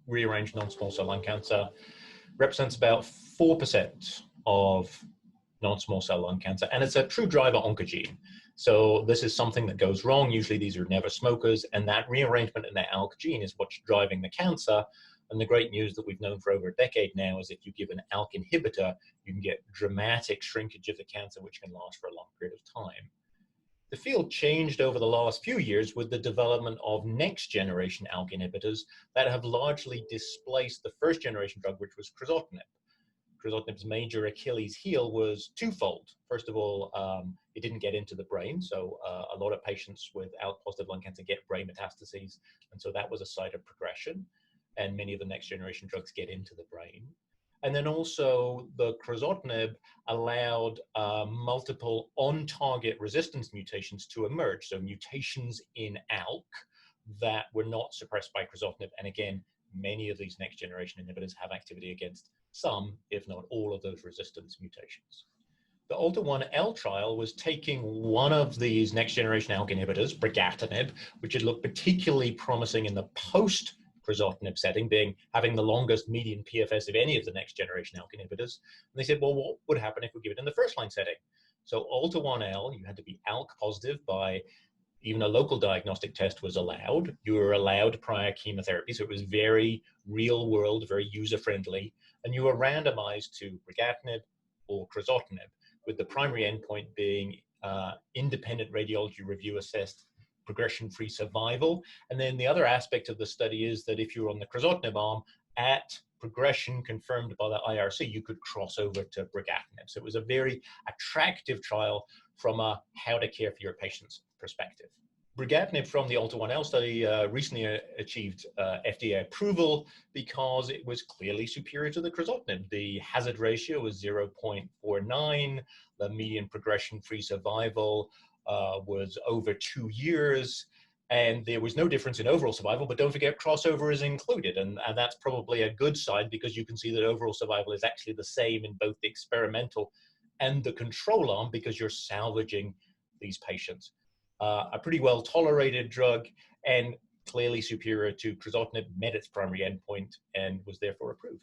rearranged non-small cell lung cancer represents about 4% of non-small cell lung cancer, and it's a true driver oncogene. So this is something that goes wrong. Usually these are never smokers, and that rearrangement in the ALK gene is what's driving the cancer. And the great news that we've known for over a decade now is if you give an ALK inhibitor, you can get dramatic shrinkage of the cancer, which can last for a long period of time. The field changed over the last few years with the development of next generation ALK inhibitors that have largely displaced the first generation drug, which was crizotinib. Crizotinib's major Achilles heel was twofold. First of all, it didn't get into the brain. So a lot of patients with ALK-positive lung cancer get brain metastases. And so that was a site of progression. And many of the next generation drugs get into the brain. And then also the crizotinib allowed multiple on-target resistance mutations to emerge. So mutations in ALK that were not suppressed by crizotinib. And again, many of these next generation inhibitors have activity against some, if not all, of those resistance mutations. The ALTA-1L trial was taking one of these next generation ALK inhibitors, brigatinib, which had looked particularly promising in the post-crizotinib setting, having the longest median PFS of any of the next generation ALK inhibitors. And they said, well, what would happen if we give it in the first line setting? So ALTA-1L, you had to be ALK positive by even a local diagnostic test was allowed. You were allowed prior chemotherapy, so it was very real world, very user-friendly. And you were randomized to brigatinib or crizotinib, with the primary endpoint being independent radiology review assessed progression-free survival. And then the other aspect of the study is that if you were on the crizotinib arm, at progression confirmed by the IRC, you could cross over to brigatinib. So it was a very attractive trial from a how to care for your patients perspective. Brigatinib from the ALTA-1L study recently achieved FDA approval because it was clearly superior to the crizotinib. The hazard ratio was 0.49. The median progression-free survival was over 2 years. And there was no difference in overall survival, but don't forget crossover is included. And that's probably a good sign because you can see that overall survival is actually the same in both the experimental and the control arm because you're salvaging these patients. A pretty well tolerated drug and clearly superior to crizotinib, met its primary endpoint and was therefore approved.